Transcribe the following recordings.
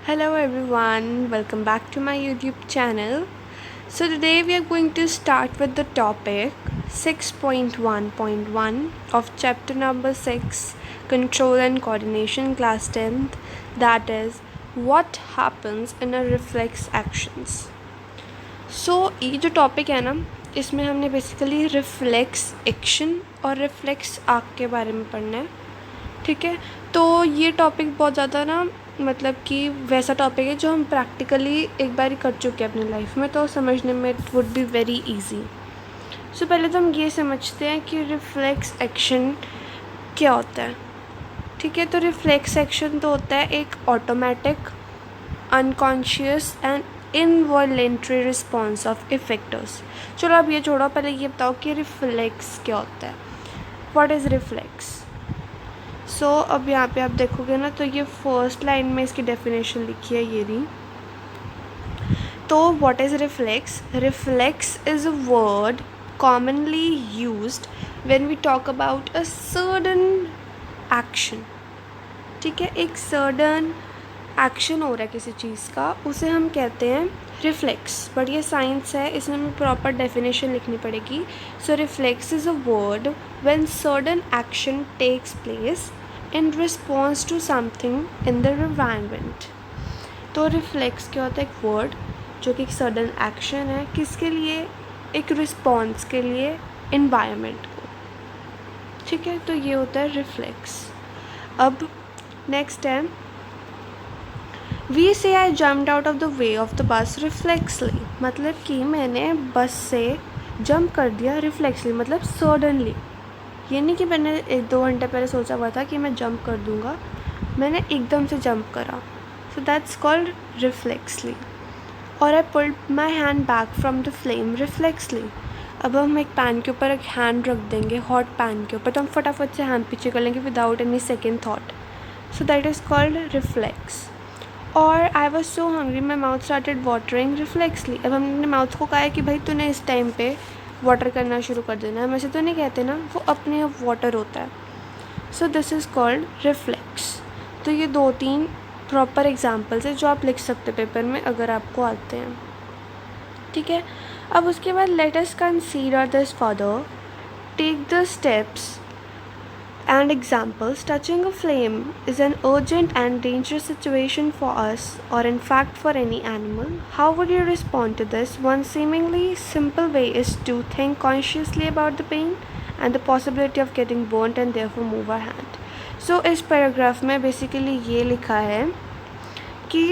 Hello everyone, welcome back to my YouTube channel. So today we are going to start with the topic 6.1.1 of chapter number 6, Control and Coordination, class 10th, that is what happens in a reflex actions. So ये जो topic है ना, इसमें हमने basically reflex action और reflex arc के बारे में पढ़ना है. ठीक है, तो ये टॉपिक बहुत ज़्यादा ना मतलब कि वैसा टॉपिक है जो हम प्रैक्टिकली एक बार ही कर चुके हैं अपनी लाइफ में, तो समझने में it would be very easy. So पहले तो हम ये समझते हैं कि रिफ्लेक्स एक्शन क्या होता है. ठीक है, तो रिफ्लेक्स एक्शन तो होता है एक automatic unconscious and involuntary response of effectors. चलो अब ये छोड़ो, पहले ये बताओ कि रिफ्लेक्स क्या होता है. What is reflex. सो अब यहाँ पे आप देखोगे ना, तो ये फर्स्ट लाइन में इसकी डेफिनेशन लिखी है ये रही. तो what is reflex. Reflex is a word commonly used when we talk about a certain action. ठीक है, एक सर्टन एक्शन हो रहा है किसी चीज़ का, उसे हम कहते हैं रिफ्लेक्स. बट ये साइंस है, इसमें हमें प्रॉपर डेफिनेशन लिखनी पड़ेगी. So reflex is a word when certain action takes place in response to something in the environment. तो रिफ्लेक्स क्या होता है, एक वर्ड जो कि एक सडन एक्शन है किसके लिए, एक रिस्पॉन्स के लिए इन्वायरमेंट को. ठीक है, तो ये होता है रिफ्लेक्स. अब नेक्स्ट है we say I jumped out of the way of the bus reflexly. मतलब कि मैंने बस से जंप कर दिया रिफ्लेक्सली, मतलब सडनली. ये नहीं कि मैंने 1-2 घंटे पहले सोचा हुआ था कि मैं जंप कर दूंगा, मैंने एकदम से जंप करा. So that's called reflexly. और I pulled my hand back from the flame reflexly. अब हम एक पैन के ऊपर एक हैंड रख देंगे, हॉट पैन के ऊपर, तो हम फटाफट से हैंड पीछे कर लेंगे without any second thought. So that is called reflex. और I was so hungry my mouth started watering reflexly. अब हमने माउथ को कहा है कि भाई तूने इस टाइम पे वाटर करना शुरू कर देना है, हम ऐसे तो नहीं कहते ना, वो अपने आप वाटर होता है. So this is called reflex. तो ये 2-3 प्रॉपर एग्जाम्पल्स है जो आप लिख सकते पेपर में अगर आपको आते हैं. ठीक है, अब उसके बाद let us consider this further. Take the steps and examples. Touching a flame is an urgent and dangerous situation for us, or in fact for any animal. How would you respond to this? One seemingly simple way is to think consciously about the pain and the possibility of getting burnt and therefore move our hand. So इस paragraph में basically ये लिखा है कि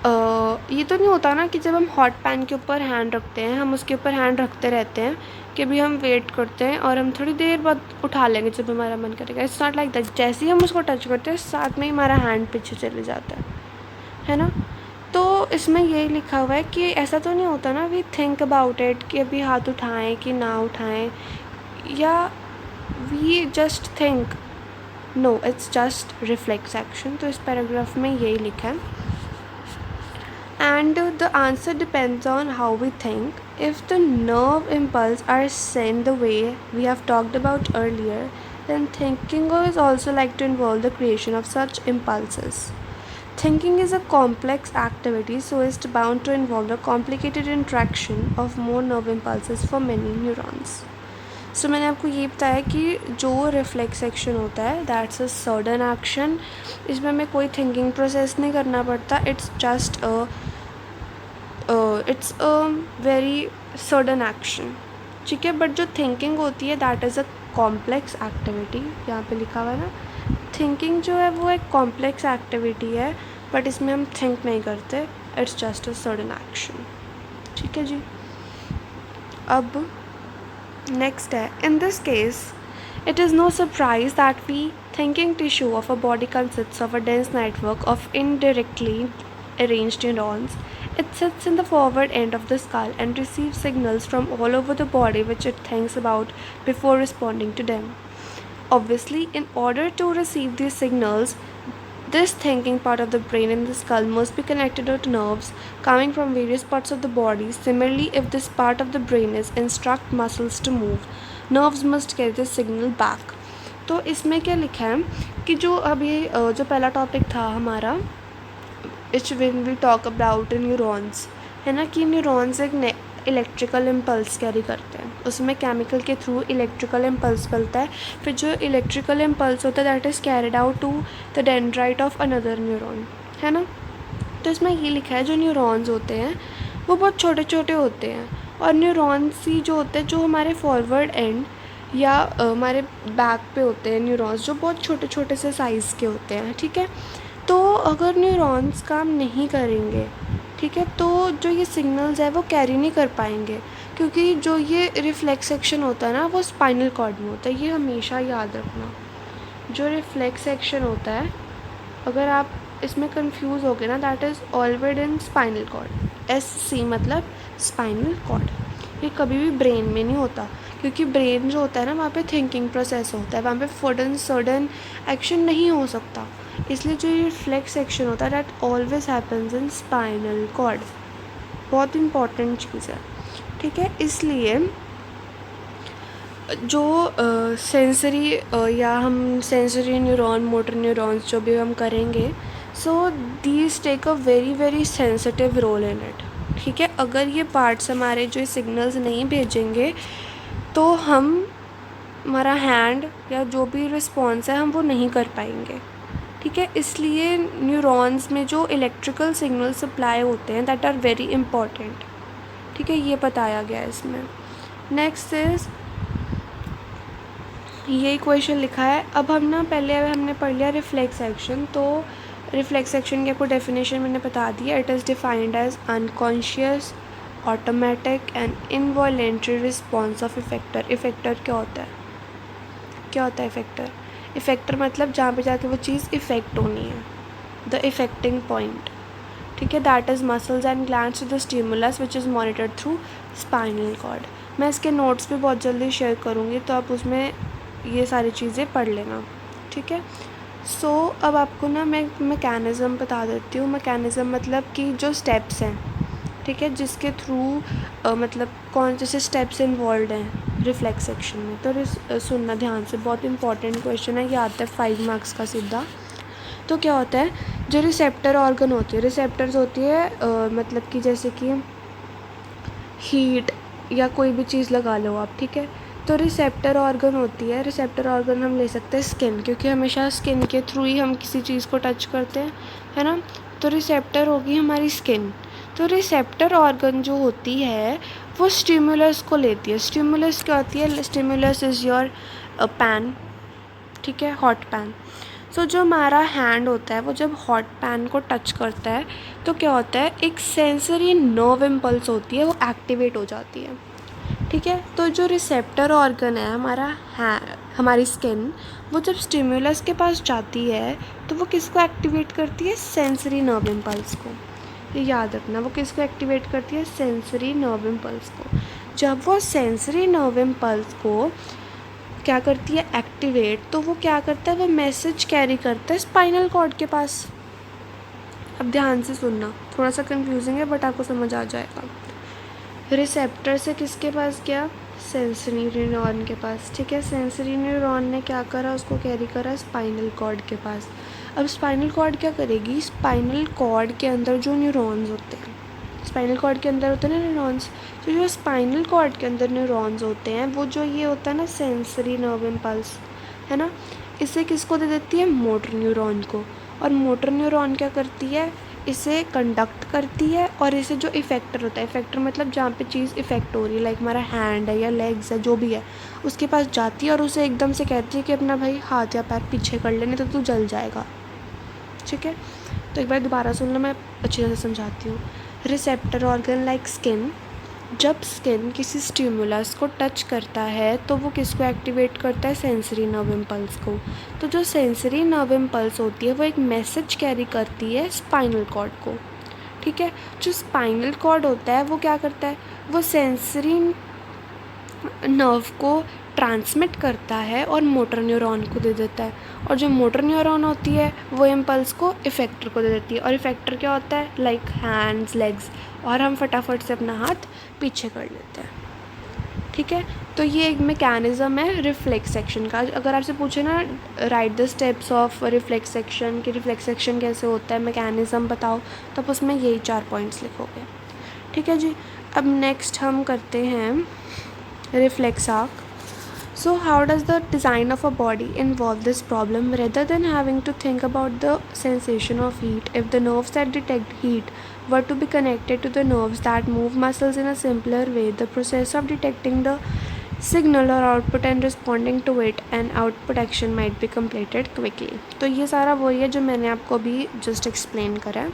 ये तो नहीं होता ना कि जब हम हॉट पैन के ऊपर हैंड रखते हैं, हम उसके ऊपर हैंड रखते रहते हैं कि भी हम वेट करते हैं और हम थोड़ी देर बाद उठा लेंगे जब हमारा मन करेगा. It's not like that. जैसे ही हम उसको टच करते हैं साथ में ही हमारा हैंड पीछे चले जाता है ना. तो इसमें यही लिखा हुआ है कि ऐसा तो नहीं होता ना, वी थिंक अबाउट इट कि अभी हाथ उठाएं कि ना उठाएं, या we just think. No, it's just reflex action. तो इस पैराग्राफ में यही लिखा है. And the answer depends on how we think. If the nerve impulse are sent the way we have talked about earlier, then thinking is also like to involve the creation of such impulses. Thinking is a complex activity, so it's bound to involve the complicated interaction of more nerve impulses for many neurons. सो मैंने आपको ये बताया कि जो reflex action होता है that's a sudden action. इसमें हमें कोई थिंकिंग प्रोसेस नहीं करना पड़ता. It's just it's a very sudden action. ठीक है, बट जो थिंकिंग होती है that is a complex activity. यहाँ पे लिखा हुआ है ना, थिंकिंग जो है वो एक कॉम्प्लेक्स एक्टिविटी है, बट इसमें हम थिंक नहीं करते. It's just a sudden action. ठीक है जी. अब नेक्स्ट है, in this case it is no surprise that the thinking tissue of a body consists of a dense network of indirectly arranged neurons. It sits in the forward end of the skull and receives signals from all over the body which it thinks about before responding to them. Obviously, in order to receive these signals, this thinking part of the brain in the skull must be connected to nerves coming from various parts of the body. Similarly, if this part of the brain is instruct muscles to move, nerves must carry the signal back. तो इसमें क्या लिखा है कि जो अभी जो पहला टॉपिक था हमारा it's when we talk about neurons, है ना, कि न्यूरॉन्स एक इलेक्ट्रिकल इम्पल्स कैरी करते हैं, उसमें केमिकल के थ्रू इलेक्ट्रिकल इम्पल्स बनता है, फिर जो इलेक्ट्रिकल इम्पल्स होता है that is carried out to the dendrite of another neuron, है ना। तो इसमें ये लिखा है जो न्यूरॉन्स होते हैं वो बहुत छोटे छोटे होते हैं, और न्यूरॉन्स ही जो होते हैं जो हमारे फॉरवर्ड एंड या हमारे बैक पे होते हैं न्यूरॉन्स, जो बहुत छोटे छोटे से साइज़ के होते हैं, ठीक है। तो अगर न्यूरॉन्स काम नहीं करेंगे, ठीक है, तो जो ये सिग्नल्स है वो कैरी नहीं कर पाएंगे, क्योंकि जो ये रिफ्लेक्स सेक्शन होता है ना वो स्पाइनल कॉर्ड में होता है, ये हमेशा याद रखना। जो रिफ्लेक्स सेक्शन होता है, अगर आप इसमें कंफ्यूज हो गए ना, that is always in spinal cord. SC मतलब स्पाइनल कॉर्ड। ये कभी भी ब्रेन में नहीं होता, क्योंकि ब्रेन जो होता है ना वहाँ पे थिंकिंग प्रोसेस होता है, वहाँ पे सडन एक्शन नहीं हो सकता, इसलिए जो ये रिफ्लेक्स सेक्शन होता है that always happens in spinal cord. बहुत इंपॉर्टेंट चीज़ है, ठीक है। इसलिए जो सेंसरी या हम सेंसरी न्यूरॉन, मोटर न्यूरॉन्स जो भी हम करेंगे, so these take a very very sensitive role in it, ठीक है। अगर ये पार्ट्स हमारे जो सिग्नल्स नहीं भेजेंगे तो हमारा हैंड या जो भी रिस्पॉन्स है हम वो नहीं कर पाएंगे, ठीक है। इसलिए न्यूरॉन्स में जो इलेक्ट्रिकल सिग्नल सप्लाई होते हैं दैट आर वेरी इंपॉर्टेंट, ठीक है, ये बताया गया है इसमें। नेक्स्ट इज़ ये क्वेश्चन लिखा है, अब हमने पढ़ लिया रिफ्लेक्स एक्शन, तो रिफ्लेक्स एक्शन की आपको डेफिनेशन मैंने बता दिया। It is defined as unconscious automatic and involuntary response of effector. Effector क्या होता है, क्या होता है इफेक्टर? इफेक्टर मतलब जहाँ पे जाके वो चीज़ इफ़ेक्ट होनी है, द इफेक्टिंग पॉइंट, ठीक है। That is muscles and glands to the stimulus which is monitored through spinal cord. मैं इसके नोट्स भी बहुत जल्दी शेयर करूँगी, तो आप उसमें ये सारी चीज़ें पढ़ लेना, ठीक है। सो अब आपको ना मैं मैकेनिज़्म बता देती हूँ। मैकेनिज़्म मतलब कि जो स्टेप्स हैं, ठीक है, जिसके थ्रू मतलब कौन जैसे स्टेप्स इन्वॉल्व हैं रिफ्लेक्स सेक्शन में। तो सुनना ध्यान से, बहुत इंपॉर्टेंट क्वेश्चन है, ये आता है 5 मार्क्स का सीधा। तो क्या होता है, जो रिसेप्टर ऑर्गन होती है, रिसेप्टर्स होती है मतलब कि जैसे कि हीट या कोई भी चीज़ लगा लो आप, ठीक है। तो रिसेप्टर ऑर्गन होती है, रिसेप्टर ऑर्गन हम ले सकते हैं स्किन, क्योंकि हमेशा स्किन के थ्रू ही हम किसी चीज़ को टच करते हैं, है ना। तो रिसेप्टर होगी हमारी स्किन। तो रिसेप्टर ऑर्गन जो होती है वो स्टिमुलस को लेती है। स्टिमुलस क्या होती है? स्टिमुलस इज़ योर पैन, ठीक है, हॉट पैन। सो जो हमारा हैंड होता है वो जब हॉट पैन को टच करता है तो क्या होता है, एक सेंसरी नर्व इम्पल्स होती है, वो एक्टिवेट हो जाती है, ठीक है। तो जो रिसेप्टर ऑर्गन है हमारी स्किन, वो जब स्टिमुलस के पास जाती है तो वो किसको एक्टिवेट करती है? सेंसरी नर्व इम्पल्स को। ये याद रखना, वो किसको एक्टिवेट करती है? सेंसरी नर्व इम्पल्स को। जब वो सेंसरी नर्व इम्पल्स को क्या करती है? एक्टिवेट, तो वो क्या करता है? वो मैसेज कैरी करता है स्पाइनल कॉर्ड के पास। अब ध्यान से सुनना, थोड़ा सा कंफ्यूजिंग है बट आपको समझ आ जाएगा। रिसेप्टर से किसके पास गया? सेंसरी न्यूरॉन के पास, ठीक है। सेंसरी न्यूरॉन ने क्या करा? उसको कैरी करा स्पाइनल कॉर्ड के पास। अब स्पाइनल कॉर्ड क्या करेगी? स्पाइनल कॉर्ड के अंदर जो न्यूरॉन्स होते हैं, स्पाइनल कॉर्ड के अंदर होते हैं ना न्यूरॉन्स, तो जो स्पाइनल कॉर्ड के अंदर न्यूरॉन्स होते हैं वो जो ये होता है ना सेंसरी नर्व इम्पल्स, है ना, इसे किसको दे देती है? मोटर न्यूरॉन को। और मोटर न्यूरॉन क्या करती है? इसे कंडक्ट करती है, और इसे जो इफेक्टर होता है, इफेक्टर मतलब जहाँ पे चीज़ इफ़ेक्ट हो रही है, लाइक हमारा हैंड है या लेग्स है, जो भी है, उसके पास जाती है और उसे एकदम से कहती है कि अपना भाई हाथ या पैर पीछे कर लेने, तो तू जल जाएगा, ठीक है। तो एक बार दोबारा सुन लो, मैं अच्छी तरह से समझाती हूँ। रिसेप्टर ऑर्गन लाइक स्किन, जब स्किन किसी स्टिमुलस को टच करता है तो वो किसको एक्टिवेट करता है? सेंसरी नर्व इम्पल्स को। तो जो सेंसरी नर्व इम्पल्स होती है वो एक मैसेज कैरी करती है स्पाइनल कॉर्ड को, ठीक है। जो स्पाइनल कॉर्ड होता है वो क्या करता है? वो सेंसरी नर्व को ट्रांसमिट करता है और मोटर न्यूरॉन को दे देता है, और जो मोटर न्यूरॉन होती है वो इम्पल्स को इफेक्टर को दे देती है। और इफेक्टर क्या होता है? लाइक हैंड्स, लेग्स, और हम फटाफट से अपना हाथ पीछे कर लेते हैं, ठीक है। तो ये एक मैकेनिज़्म है रिफ्लेक्स सेक्शन का। अगर आपसे पूछे ना right the steps of reflex section, कि रिफ्लेक्स सेक्शन कैसे होता है, मैकेनिज़्म बताओ, तो आप उसमें यही 4 पॉइंट्स लिखोगे। ठीक है जी। अब नेक्स्ट हम करते हैं reflex arc. So how does the design of a body involve this problem? Rather than having to think about the sensation of heat, if the nerves that detect heat were to be connected to the nerves that move muscles in a simpler way, the process of detecting the signal or output and responding to it and output action might be completed quickly. तो ये सारा वही है जो मैंने आपको अभी just explain करा है।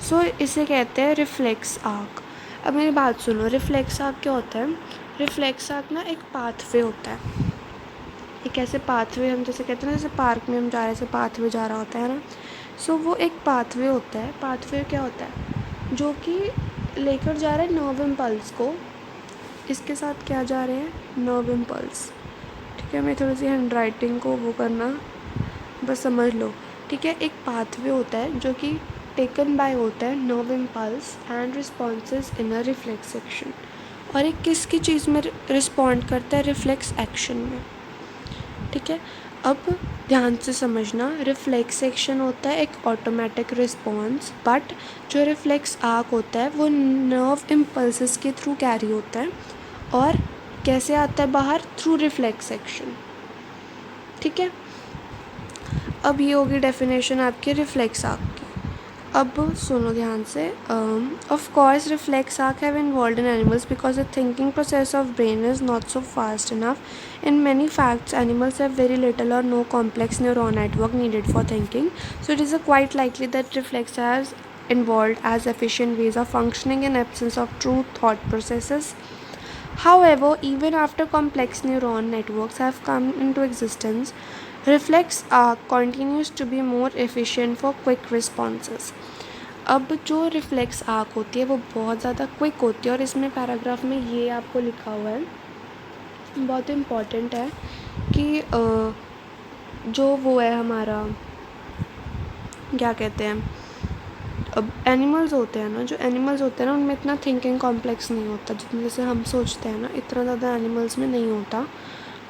सो इसे कहते हैं रिफ्लेक्स आर्क। अब मेरी बात सुनो, रिफ्लेक्स आर्क क्या होता है? रिफ्लेक्स आर्क ना एक पाथवे होता है। एक ऐसे पाथवे, हम जैसे कहते हैं ना, जैसे पार्क में हम जा रहे हैं, ऐसे पाथवे जा रहा होता है ना। सो वो एक पाथवे होता है। पाथवे क्या होता है? जो कि लेकर जा रहा है नर्व इम्पल्स को। इसके साथ क्या जा रहे हैं? Nerve impulse. ठीक है, मैं थोड़ी सी हैंड राइटिंग को वो करना, बस समझ लो। ठीक है, एक पाथवे होता है जो कि टेकन बाय होता है nerve impulse and responses in a reflex action. और एक किसकी चीज़ में रिस्पॉन्ड करता है? रिफ्लेक्स एक्शन में। ठीक है, अब ध्यान से समझना, रिफ्लेक्स एक्शन होता है एक ऑटोमेटिक रिस्पॉन्स, बट जो रिफ्लेक्स आर्क होता है वो नर्व इम्पल्सेस के थ्रू कैरी होता है। और कैसे आता है बाहर? Through reflex action. ठीक है, अब ये होगी डेफिनेशन आपके रिफ्लेक्स आर्क की। अब सुनो ध्यान से। Of course reflex arc have involved in animals because the thinking process of brain is not so fast enough. In many facts, animals have very little or no complex neuron network needed for thinking, so it is quite likely that reflex has involved as efficient ways of functioning in absence of true thought processes. However, even after complex neuron networks have come into existence, reflex arc continues to be more efficient for quick responses. अब जो reflex arc होती है वो बहुत ज़्यादा quick होती है, और इसमें पैराग्राफ में ये आपको लिखा हुआ है, बहुत इम्पॉर्टेंट है, कि जो वो है हमारा, क्या कहते हैं, अब एनिमल्स होते हैं ना, जो एनिमल्स होते हैं ना, उनमें इतना थिंकिंग कॉम्प्लेक्स नहीं होता जितने जैसे हम सोचते हैं ना, इतना ज़्यादा एनिमल्स में नहीं होता।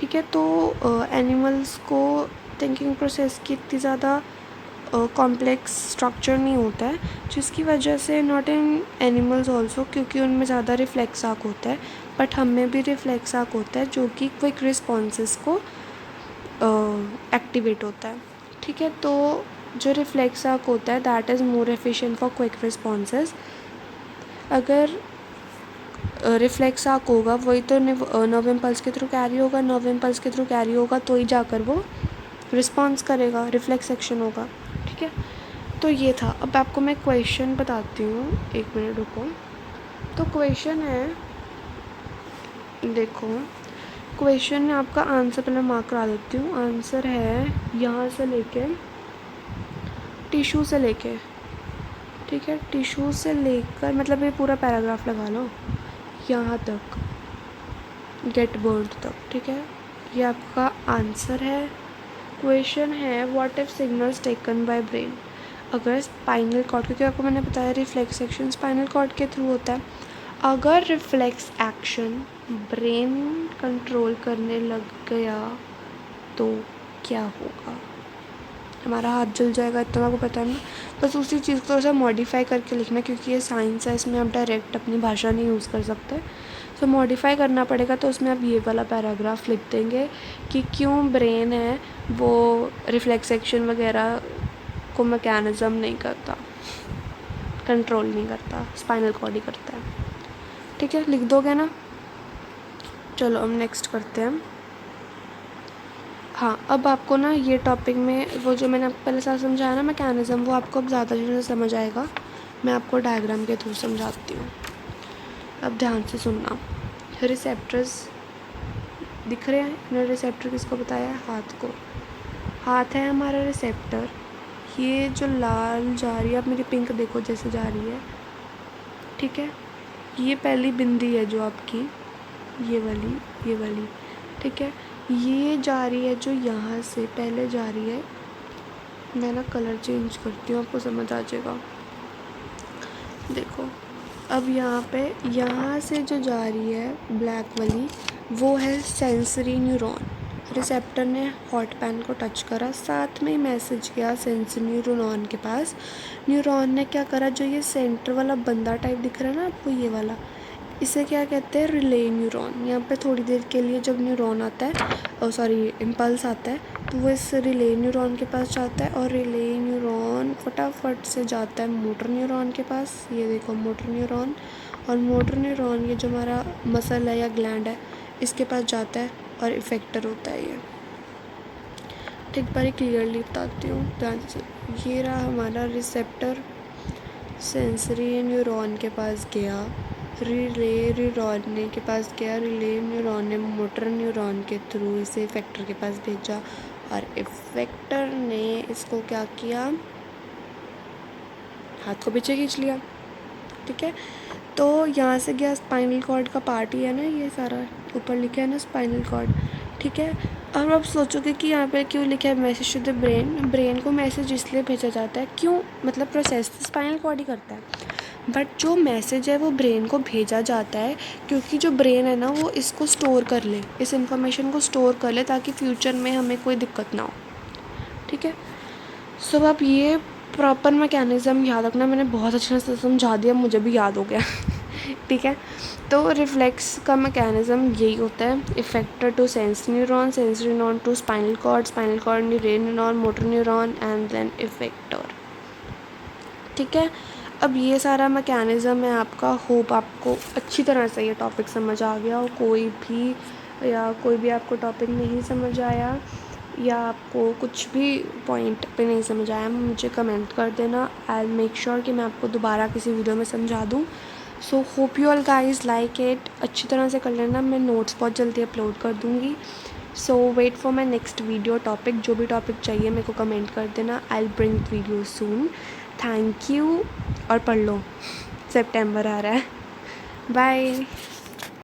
ठीक है, तो एनिमल्स को थिंकिंग प्रोसेस की इतनी ज़्यादा कॉम्प्लेक्स स्ट्रक्चर नहीं होता है, जिसकी वजह से नॉट इन एनिमल्स ऑल्सो, क्योंकि उनमें ज़्यादा रिफ्लेक्स आर्क होता है, बट हम में भी रिफ्लेक्स आर्क होता है जो कि क्विक रिस्पॉन्सेस को एक्टिवेट होता है। ठीक है, तो जो रिफ्लेक्स आर्क होता है that is more efficient for quick responses. अगर रिफ्लेक्स आर्क होगा वही तो नर्व इम्पल्स के थ्रू कैरी होगा, नर्व इम्पल्स के थ्रू कैरी होगा तो ही जाकर वो रिस्पॉन्स करेगा, रिफ्लेक्स एक्शन होगा। ठीक है, तो ये था। अब आपको मैं क्वेश्चन बताती हूँ, एक मिनट रुको। तो क्वेश्चन है, देखो क्वेश्चन में आपका आंसर पहले मार्क करा देती हूँ। आंसर है यहाँ से लेके टिश्यू से लेके, ठीक है, टिश्यू से लेकर मतलब ये पूरा पैराग्राफ लगा लो यहाँ तक, गेट बर्न्ड तक। ठीक है, ये आपका आंसर है। क्वेश्चन है what if signals taken by brain, अगर स्पाइनल कॉर्ड, क्योंकि आपको मैंने बताया रिफ्लेक्स एक्शन स्पाइनल कॉर्ड के थ्रू होता है, अगर रिफ्लेक्स एक्शन ब्रेन कंट्रोल करने लग गया तो क्या होगा? हमारा हाथ जल जाएगा, इतना आपको पता है ना। बस उसी चीज़ को थोड़ा सा मॉडिफाई करके लिखना, क्योंकि ये साइंस है, इसमें आप डायरेक्ट अपनी भाषा नहीं यूज़ कर सकते, तो मॉडिफाई करना पड़ेगा। तो उसमें आप ये वाला पैराग्राफ लिख देंगे कि क्यों ब्रेन है वो रिफ्लेक्स एक्शन वगैरह को मैकेनिज़्म नहीं करता, कंट्रोल नहीं करता, स्पाइनल कॉर्ड ही करता है। ठीक है, लिख दोगे ना? चलो हम नेक्स्ट करते हैं। हाँ, अब आपको ना ये टॉपिक में वो जो मैंने आपको पहले साथ समझाया ना मैकेनिज़्म, वो आपको अब ज़्यादा चीज़ें समझ आएगा। मैं आपको डायग्राम के थ्रू समझाती हूँ। अब ध्यान से सुनना। रिसेप्टर्स दिख रहे हैं? मैंने रिसेप्टर किसको बताया है? हाथ को। हाथ है हमारा रिसेप्टर। ये जो लाल जा रही है, आप मेरी पिंक देखो जैसे जा रही है, ठीक है, ये पहली बिंदी है जो आपकी, ये वाली, ठीक है। ये जा रही है जो यहाँ से पहले जा रही है, मैं ना कलर चेंज करती हूँ, आपको समझ आ जाएगा। देखो अब यहाँ पे, यहाँ से जो जा रही है ब्लैक वाली, वो है सेंसरी न्यूरॉन। रिसेप्टर ने हॉट पैन को टच करा, साथ में ही मैसेज गया सेंसरी न्यूरॉन के पास। न्यूरॉन ने क्या करा, जो ये सेंटर वाला बंदा टाइप दिख रहा है ना आपको, ये वाला, इसे क्या कहते हैं, रिले न्यूरॉन। यहाँ पे थोड़ी देर के लिए जब न्यूरॉन आता है, सॉरी इम्पल्स आता है, तो वो इस रिले न्यूरॉन के पास जाता है और रिले न्यूरॉन फटाफट से जाता है मोटर न्यूरॉन के पास। ये देखो मोटर न्यूरॉन, और मोटर न्यूरॉन ये जो हमारा मसल है या ग्लैंड है इसके पास जाता है और इफेक्टर होता है ये। एक बार क्लियरली बताती हूँ ध्यान से। ये रहा हमारा रिसेप्टर, सेंसरी न्यूरॉन के पास गया, रिले न्यूरॉन के पास गया, रिले न्यूरॉन ने मोटर न्यूरॉन के थ्रू इसे इफेक्टर के पास भेजा, और इफेक्टर ने इसको क्या किया, हाथ को पीछे खींच लिया। ठीक है, तो यहाँ से गया स्पाइनल कॉर्ड का पार्ट ही है ना, ये सारा ऊपर लिखा है ना स्पाइनल कॉर्ड। ठीक है, अब आप सोचोगे कि यहाँ पे क्यों लिखा है message to the brain. Brain को मैसेज इसलिए भेजा जाता है, क्यों, मतलब प्रोसेस तो स्पाइनल कॉर्ड ही करता है, बट जो मैसेज है वो ब्रेन को भेजा जाता है क्योंकि जो ब्रेन है ना वो इसको स्टोर कर ले, इस इन्फॉर्मेशन को स्टोर कर ले, ताकि फ्यूचर में हमें कोई दिक्कत ना हो। ठीक है, सो अब ये प्रॉपर मैकेनिज़्म याद रखना, मैंने बहुत अच्छे से समझा दिया, मुझे भी याद हो गया। ठीक है, तो रिफ्लेक्स का मैकेनिज़्म यही होता है, effector to sense neuron, sense neuron to spinal cord, spinal cord neuron, motor neuron and then effector. ठीक है, अब ये सारा मैकेनिज़्म है आपका। होप आपको अच्छी तरह से ये टॉपिक समझ आ गया हो। कोई भी आपको टॉपिक नहीं समझ आया या आपको कुछ भी पॉइंट पे नहीं समझ आया, मुझे कमेंट कर देना। आई विल मेक श्योर कि मैं आपको दोबारा किसी वीडियो में समझा दूँ। So hope you all guys like it. अच्छी तरह से कर लेना, मैं नोट्स बहुत जल्दी अपलोड कर दूँगी। So wait for my next video topic. जो भी टॉपिक चाहिए मेरे को कमेंट कर देना, I will bring video soon. Thank you, और पढ़ लो, सितंबर आ रहा है। बाय।